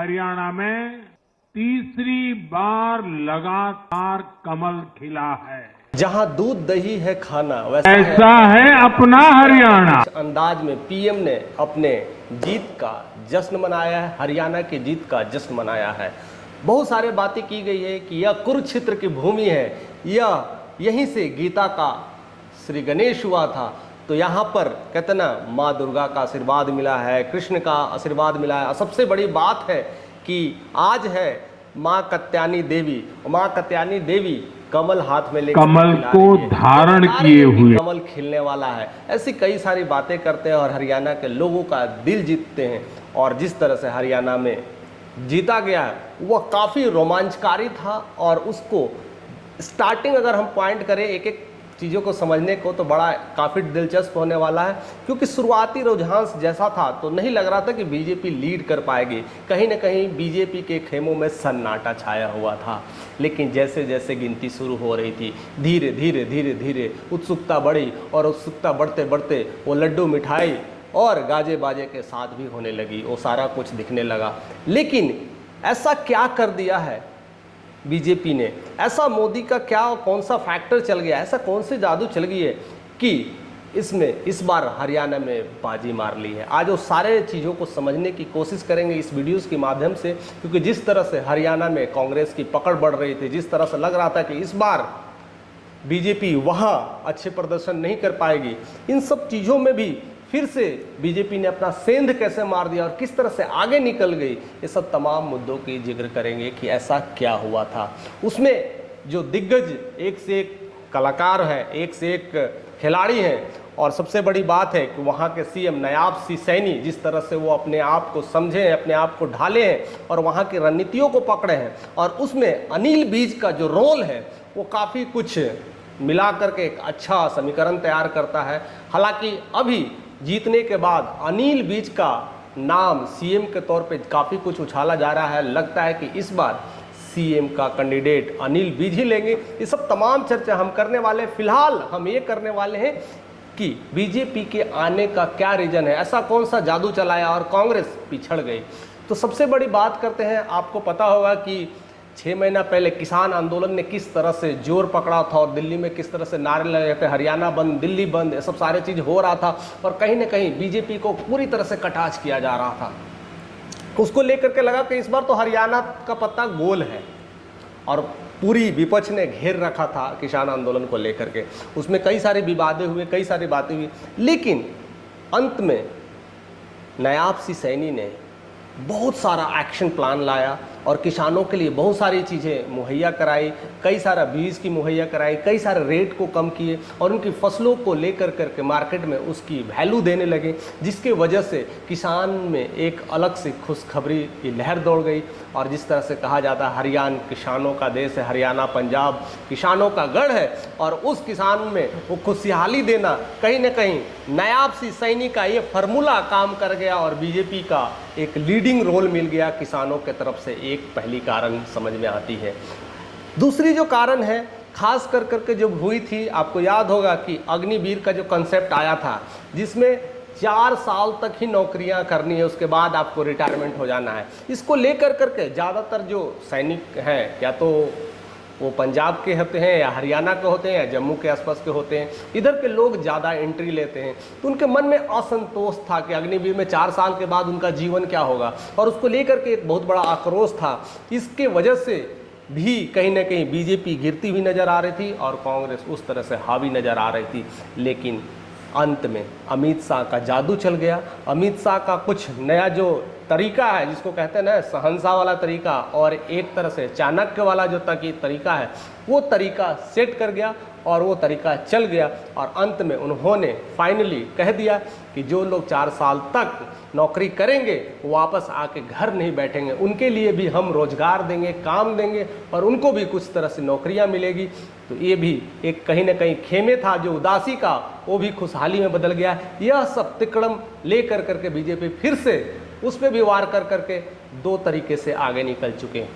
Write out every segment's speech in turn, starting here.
हरियाणा में तीसरी बार लगातार कमल खिला है। जहां दूध दही है खाना वैसा ऐसा है अपना हरियाणा। इस अंदाज में पीएम ने अपने जीत का जश्न मनाया है, हरियाणा की जीत का जश्न मनाया है। बहुत सारे बातें की गई है कि यह कुरुक्षेत्र की भूमि है, यह यहीं से गीता का श्री गणेश हुआ था। तो यहाँ पर कहते ना माँ दुर्गा का आशीर्वाद मिला है, कृष्ण का आशीर्वाद मिला है। और सबसे बड़ी बात है कि आज है माँ कत्यानी देवी, माँ कत्यानी देवी कमल हाथ में लेकर कमल को धारण किए हुए कमल खिलने वाला है। ऐसी कई सारी बातें करते हैं और हरियाणा के लोगों का दिल जीतते हैं। और जिस तरह से हरियाणा में जीता गया है वह काफ़ी रोमांचकारी था। और उसको स्टार्टिंग अगर हम पॉइंट करें एक एक चीज़ों को समझने को तो बड़ा काफ़ी दिलचस्प होने वाला है, क्योंकि शुरुआती रुझान जैसा था तो नहीं लग रहा था कि बीजेपी लीड कर पाएगी। कहीं ना कहीं बीजेपी के खेमों में सन्नाटा छाया हुआ था। लेकिन जैसे जैसे गिनती शुरू हो रही थी धीरे धीरे धीरे धीरे उत्सुकता बढ़ी और उत्सुकता बढ़ते बढ़ते वो लड्डू मिठाई और गाजे बाजे के साथ भी होने लगी, वो सारा कुछ दिखने लगा। लेकिन ऐसा क्या कर दिया है बीजेपी ने, ऐसा मोदी का क्या कौन सा फैक्टर चल गया, ऐसा कौन सी जादू चल गई है कि इसमें इस बार हरियाणा में बाजी मार ली है। आज वो सारे चीज़ों को समझने की कोशिश करेंगे इस वीडियोस के माध्यम से, क्योंकि जिस तरह से हरियाणा में कांग्रेस की पकड़ बढ़ रही थी, जिस तरह से लग रहा था कि इस बार बीजेपी वहाँ अच्छे प्रदर्शन नहीं कर पाएगी, इन सब चीज़ों में भी फिर से बीजेपी ने अपना सेंध कैसे मार दिया और किस तरह से आगे निकल गई, ये सब तमाम मुद्दों की जिक्र करेंगे कि ऐसा क्या हुआ था। उसमें जो दिग्गज एक से एक कलाकार हैं, एक से एक खिलाड़ी हैं। और सबसे बड़ी बात है कि वहाँ के सीएम नायाब सिंह सैनी जिस तरह से वो अपने आप को समझे हैं, अपने आप को ढाले हैं और वहाँ की रणनीतियों को पकड़े हैं। और उसमें अनिल विज का जो रोल है वो काफ़ी कुछ मिला करके एक अच्छा समीकरण तैयार करता है। हालांकि अभी जीतने के बाद अनिल विज का नाम सीएम के तौर पे काफ़ी कुछ उछाला जा रहा है। लगता है कि इस बार सीएम का कैंडिडेट अनिल विज ही लेंगे। ये सब तमाम चर्चा हम करने वाले हैं। फिलहाल हम ये करने वाले हैं कि बीजेपी के आने का क्या रीजन है, ऐसा कौन सा जादू चलाया और कांग्रेस पिछड़ गई। तो सबसे बड़ी बात करते हैं। आपको पता होगा कि 6 महीना पहले किसान आंदोलन ने किस तरह से जोर पकड़ा था और दिल्ली में किस तरह से नारे लगे थे, हरियाणा बंद, दिल्ली बंद, ये सब सारे चीज़ हो रहा था। और कहीं ना कहीं बीजेपी को पूरी तरह से कटाक्ष किया जा रहा था। उसको लेकर के लगा कि इस बार तो हरियाणा का पत्ता गोल है। और पूरी विपक्ष ने घेर रखा था किसान आंदोलन को लेकर के। उसमें कई सारे विवादें हुए, कई सारी बातें हुई। लेकिन अंत में नायाब सिंह सैनी ने बहुत सारा एक्शन प्लान लाया और किसानों के लिए बहुत सारी चीज़ें मुहैया कराई, कई सारा बीज की मुहैया कराई, कई सारे रेट को कम किए और उनकी फसलों को लेकर करके मार्केट में उसकी वैल्यू देने लगे, जिसके वजह से किसान में एक अलग से खुशखबरी की लहर दौड़ गई। और जिस तरह से कहा जाता है हरियाणा किसानों का देश है, हरियाणा पंजाब किसानों का गढ़ है। और उस किसान में वो खुशहाली देना कहीं ना कहीं नायाब सिंह सैनी का ये फार्मूला काम कर गया और बीजेपी का एक लीडिंग रोल मिल गया किसानों के तरफ से। एक पहली कारण समझ में आती है। दूसरी जो कारण है खास कर करके जब हुई थी, आपको याद होगा कि अग्निवीर का जो कंसेप्ट आया था, जिसमें 4 साल तक ही नौकरियां करनी है, उसके बाद आपको रिटायरमेंट हो जाना है। इसको लेकर करके ज़्यादातर जो सैनिक हैं, या तो वो पंजाब के होते हैं या हरियाणा के होते हैं या जम्मू के आसपास के होते हैं, इधर के लोग ज़्यादा एंट्री लेते हैं। तो उनके मन में असंतोष था कि अग्निवीर में 4 साल के बाद उनका जीवन क्या होगा, और उसको लेकर के एक बहुत बड़ा आक्रोश था। इसके वजह से भी कहीं ना कहीं बीजेपी गिरती हुई नज़र आ रही थी और कांग्रेस उस तरह से हावी नज़र आ रही थी। लेकिन अंत में अमित शाह का जादू चल गया। अमित शाह का कुछ नया जो तरीका है, जिसको कहते हैं ना सहनशाह वाला तरीका, और एक तरह से चाणक्य वाला जो तरीका है, वो तरीका सेट कर गया और वो तरीका चल गया। और अंत में उन्होंने फाइनली कह दिया कि जो लोग 4 साल तक नौकरी करेंगे वो वापस आके घर नहीं बैठेंगे, उनके लिए भी हम रोजगार देंगे, काम देंगे और उनको भी कुछ तरह से नौकरियां मिलेगी। तो ये भी एक कहीं ना कहीं खेमे था जो उदासी का, वो भी खुशहाली में बदल गया। यह सब तिकड़म ले कर करके बीजेपी फिर से उस पर भी वार कर करके 2 तरीके से आगे निकल चुके हैं।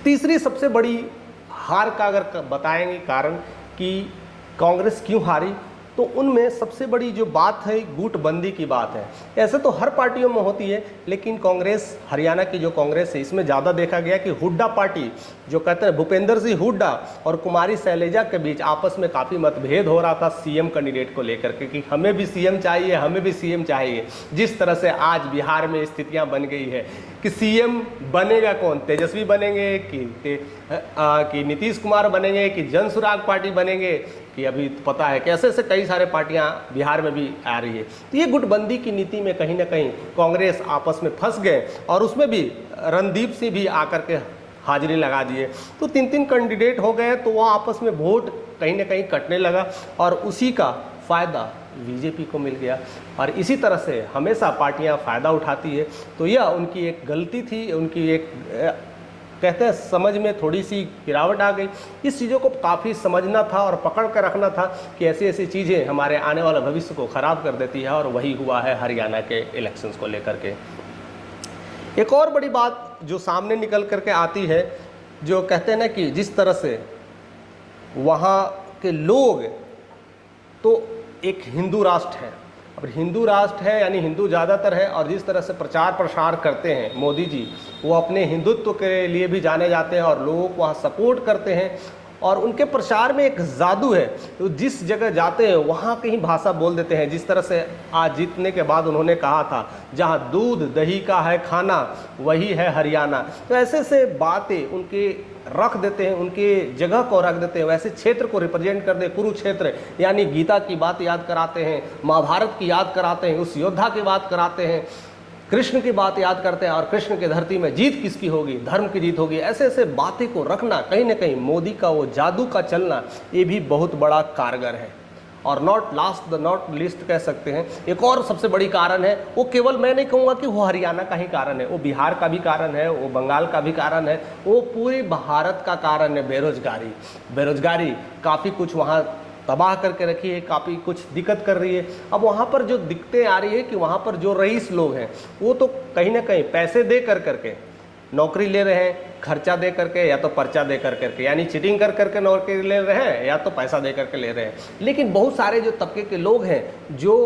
तीसरी सबसे बड़ी हार का अगर बताएंगे कारण कि कांग्रेस क्यों हारी, तो उनमें सबसे बड़ी जो बात है गुटबंदी की बात है। ऐसे तो हर पार्टियों में होती है, लेकिन कांग्रेस, हरियाणा की जो कांग्रेस है, इसमें ज़्यादा देखा गया कि हुड्डा पार्टी जो कहते हैं भूपेंद्र सिंह हुड्डा और कुमारी शैलजा के बीच आपस में काफ़ी मतभेद हो रहा था सीएम कैंडिडेट को लेकर के कि हमें भी सीएम चाहिए, हमें भी सीएम चाहिए। जिस तरह से आज बिहार में स्थितियां बन गई है कि सीएम बनेगा कौन, तेजस्वी बनेंगे कि नीतीश कुमार बनेंगे कि जनसुराग पार्टी बनेंगे, कि अभी पता है कि ऐसे ऐसे कई सारे पार्टियां बिहार में भी आ रही है। तो ये गुटबंदी की नीति में कहीं ना कहीं कांग्रेस आपस में फंस गए और उसमें भी रणदीप सिंह भी आकर के हाजिरी लगा दिए। तो 3-3 कैंडिडेट हो गए, तो वह आपस में वोट कहीं ना कहीं कटने लगा और उसी का फ़ायदा बीजेपी को मिल गया। और इसी तरह से हमेशा पार्टियां फ़ायदा उठाती है। तो यह उनकी एक गलती थी, उनकी एक कहते हैं समझ में थोड़ी सी गिरावट आ गई। इस चीज़ों को काफ़ी समझना था और पकड़ कर रखना था कि ऐसी ऐसी चीज़ें हमारे आने वाले भविष्य को ख़राब कर देती है, और वही हुआ है हरियाणा के इलेक्शंस को लेकर के। एक और बड़ी बात जो सामने निकल करके आती है, जो कहते हैं ना कि जिस तरह से वहाँ के लोग, तो एक हिंदू राष्ट्र है, अब हिंदू राष्ट्र है यानी हिंदू ज़्यादातर है, और जिस तरह से प्रचार प्रसार करते हैं मोदी जी, वो अपने हिंदुत्व के लिए भी जाने जाते हैं और लोगों को वहाँ सपोर्ट करते हैं, और उनके प्रचार में एक जादू है। तो जिस जगह जाते हैं वहाँ की ही भाषा बोल देते हैं। जिस तरह से आज जीतने के बाद उन्होंने कहा था, जहाँ दूध दही का है खाना वही है हरियाणा। तो ऐसे ऐसे बातें उनके रख देते हैं, उनके जगह को रख देते हैं, वैसे क्षेत्र को रिप्रेजेंट कर दे। कुरुक्षेत्र यानी गीता की बात याद कराते हैं, महाभारत की याद कराते हैं, उस योद्धा की बात कराते हैं, कृष्ण की बात याद करते हैं, और कृष्ण की धरती में जीत किसकी होगी, धर्म की जीत होगी। ऐसे ऐसे बातें को रखना, कहीं ना कहीं मोदी का वो जादू का चलना, ये भी बहुत बड़ा कारगर है। और नॉट लिस्ट कह सकते हैं, एक और सबसे बड़ी कारण है, वो केवल मैं नहीं कहूँगा कि वो हरियाणा का ही कारण है, वो बिहार का भी कारण है, वो बंगाल का भी कारण है, वो पूरे भारत का कारण है। बेरोजगारी काफ़ी कुछ वहाँ तबाह करके रखी है, काफ़ी कुछ दिक्कत कर रही है। अब वहाँ पर जो दिक्कतें आ रही है कि वहाँ पर जो रईस लोग हैं वो तो कहीं ना कहीं पैसे दे करके नौकरी ले रहे हैं, खर्चा दे करके या तो पर्चा दे करके, यानी चीटिंग कर करके नौकरी ले रहे हैं या तो पैसा दे करके ले रहे हैं। लेकिन बहुत सारे जो तबके के लोग हैं जो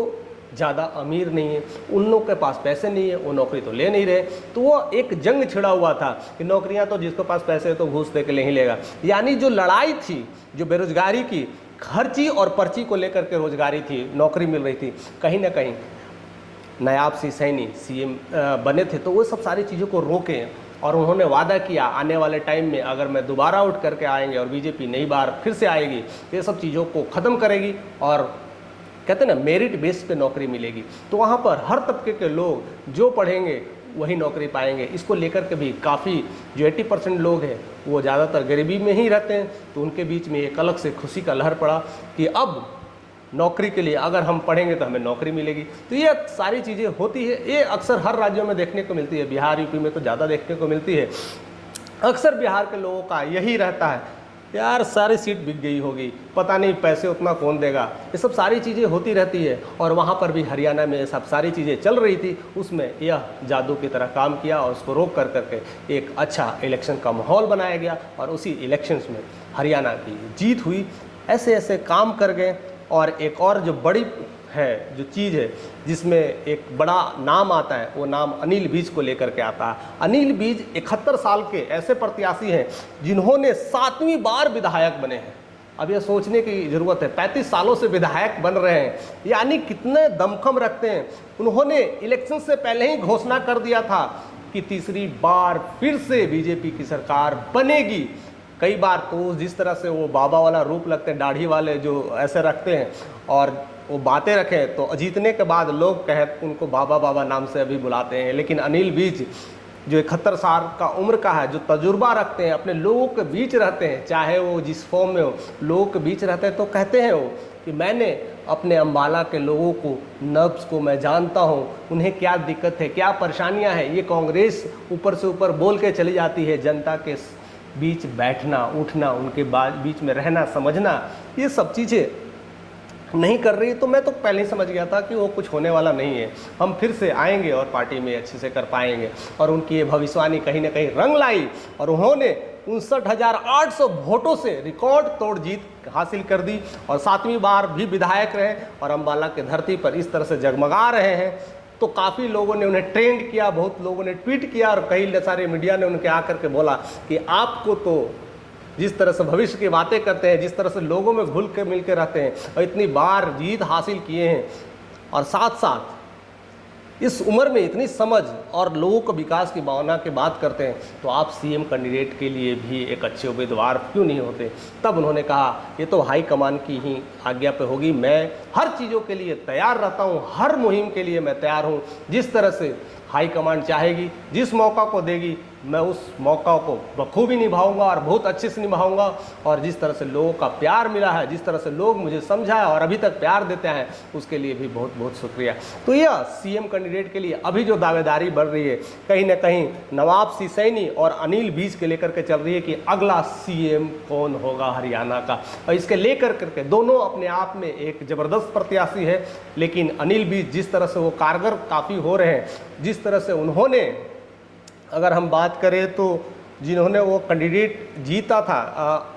ज़्यादा अमीर नहीं है, उन लोग के पास पैसे नहीं है, वो नौकरी तो ले नहीं रहे। तो वो एक जंग छिड़ा हुआ था कि नौकरियाँ तो जिसके पास पैसे है तो घूस दे के ले ही लेगा। यानी जो लड़ाई थी, जो बेरोजगारी की, खर्ची और पर्ची को लेकर के रोजगारी थी, नौकरी मिल रही थी, कहीं ना कहीं नायाब सिंह सैनी सीएम बने थे, तो वो सब सारी चीज़ों को रोके। और उन्होंने वादा किया आने वाले टाइम में अगर मैं दोबारा उठ करके आएंगे और बीजेपी नई बार फिर से आएगी तो ये सब चीज़ों को ख़त्म करेगी, और कहते हैं ना मेरिट बेस पे नौकरी मिलेगी। तो वहाँ पर हर तबके के लोग जो पढ़ेंगे वही नौकरी पाएंगे। इसको लेकर के भी काफ़ी जो 80% लोग हैं वो ज़्यादातर गरीबी में ही रहते हैं, तो उनके बीच में एक अलग से खुशी का लहर पड़ा कि अब नौकरी के लिए अगर हम पढ़ेंगे तो हमें नौकरी मिलेगी। तो ये सारी चीज़ें होती है, ये अक्सर हर राज्यों में देखने को मिलती है, बिहार यूपी में तो ज़्यादा देखने को मिलती है। अक्सर बिहार के लोगों का यही रहता है, यार सारी सीट बिक गई होगी, पता नहीं पैसे उतना कौन देगा, ये सब सारी चीज़ें होती रहती है। और वहाँ पर भी हरियाणा में ये सब सारी चीज़ें चल रही थी, उसमें यह जादू की तरह काम किया और उसको रोक कर करके एक अच्छा इलेक्शन का माहौल बनाया गया, और उसी इलेक्शंस में हरियाणा की जीत हुई। ऐसे ऐसे काम कर गए। और एक और जो बड़ी है जो चीज़ है जिसमें एक बड़ा नाम आता है, वो नाम अनिल विज को लेकर के आता है। अनिल विज 71 साल के ऐसे प्रत्याशी हैं जिन्होंने 7वीं बार विधायक बने हैं। अब ये सोचने की ज़रूरत है, 35 सालों से विधायक बन रहे हैं, यानी कितने दमखम रखते हैं। उन्होंने इलेक्शन से पहले ही घोषणा कर दिया था कि तीसरी बार फिर से बीजेपी की सरकार बनेगी। कई बार तो जिस तरह से वो बाबा वाला रूप लगते हैं, दाढ़ी वाले जो ऐसे रखते हैं और वो बातें रखें, तो जीतने के बाद लोग उनको बाबा बाबा नाम से अभी बुलाते हैं। लेकिन अनिल विज जो 71 साल का उम्र का है, जो तजुर्बा रखते हैं, अपने लोगों के बीच रहते हैं, चाहे वो जिस फॉर्म में हो, लोगों के बीच रहते हैं, तो कहते हैं वो कि मैंने अपने अम्बाला के लोगों को, नब्ज़ को मैं जानता हूँ, उन्हें क्या दिक्कत है, क्या परेशानियाँ हैं। ये कांग्रेस ऊपर से ऊपर बोल के चली जाती है, जनता के बीच बैठना उठना, उनके बीच में रहना समझना, ये सब चीज़ें नहीं कर रही। तो मैं तो पहले ही समझ गया था कि वो कुछ होने वाला नहीं है, हम फिर से आएंगे और पार्टी में अच्छे से कर पाएंगे। और उनकी ये भविष्यवाणी कहीं ना कहीं रंग लाई, और उन्होंने 59,800 वोटों से रिकॉर्ड तोड़ जीत हासिल कर दी और 7वीं बार भी विधायक रहे और अंबाला की धरती पर इस तरह से जगमगा रहे हैं। तो काफ़ी लोगों ने उन्हें ट्रेंड किया, बहुत लोगों ने ट्वीट किया और कई सारे मीडिया ने उनके आकर के बोला कि आपको तो जिस तरह से भविष्य की बातें करते हैं, जिस तरह से लोगों में घुल के मिल के रहते हैं और इतनी बार जीत हासिल किए हैं और साथ साथ इस उम्र में इतनी समझ और लोगों को विकास की भावना की बात करते हैं, तो आप सीएम कैंडिडेट के लिए भी एक अच्छे उम्मीदवार क्यों नहीं होते। तब उन्होंने कहा ये तो हाईकमान की ही आज्ञा पे होगी, मैं हर चीज़ों के लिए तैयार रहता हूँ, हर मुहिम के लिए मैं तैयार हूँ। जिस तरह से हाईकमान चाहेगी, जिस मौका को देगी, मैं उस मौका को बखूबी निभाऊंगा और बहुत अच्छे से निभाऊंगा। और जिस तरह से लोगों का प्यार मिला है, जिस तरह से लोग मुझे समझा है और अभी तक प्यार देते हैं, उसके लिए भी बहुत बहुत शुक्रिया। तो यह सीएम कैंडिडेट के लिए अभी जो दावेदारी बढ़ रही है, कहीं ना कहीं नवाब सिंह सैनी और अनिल विज के लेकर के चल रही है कि अगला सीएम कौन होगा हरियाणा का। और इसके लेकर करके दोनों अपने आप में एक ज़बरदस्त प्रत्याशी है, लेकिन अनिल विज जिस तरह से वो कारगर काफ़ी हो रहे हैं, जिस तरह से उन्होंने, अगर हम बात करें तो जिन्होंने वो कैंडिडेट जीता था,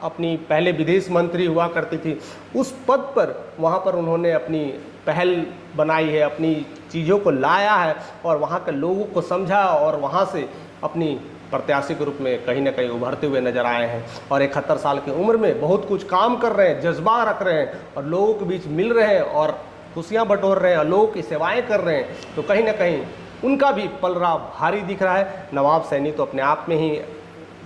अपनी पहले विदेश मंत्री हुआ करती थी, उस पद पर वहाँ पर उन्होंने अपनी पहल बनाई है, अपनी चीज़ों को लाया है और वहाँ के लोगों को समझा और वहाँ से अपनी प्रत्याशी के रूप में कहीं ना कहीं उभरते हुए नजर आए हैं। और 71 साल की उम्र में बहुत कुछ काम कर रहे हैं, जज्बा रख रहे हैं और लोगों के बीच मिल रहे हैं और खुशियाँ बटोर रहे हैं और लोगों की सेवाएँ कर रहे हैं। तो कहीं ना कहीं उनका भी पलड़ा भारी दिख रहा है। नवाब सैनी तो अपने आप में ही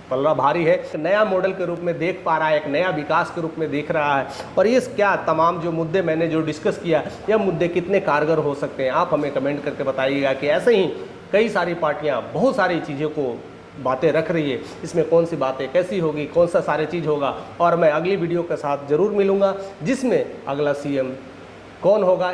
पलड़ा भारी है, एक नया मॉडल के रूप में देख पा रहा है, एक नया विकास के रूप में देख रहा है। और ये क्या तमाम जो मुद्दे मैंने जो डिस्कस किया, यह मुद्दे कितने कारगर हो सकते हैं, आप हमें कमेंट करके बताइएगा कि ऐसे ही कई सारी पार्टियां बहुत सारी चीज़ों को बातें रख रही है, इसमें कौन सी बातें कैसी होगी, कौन सा सारे चीज़ होगा। और मैं अगली वीडियो के साथ ज़रूर मिलूँगा जिसमें अगला सीएम कौन होगा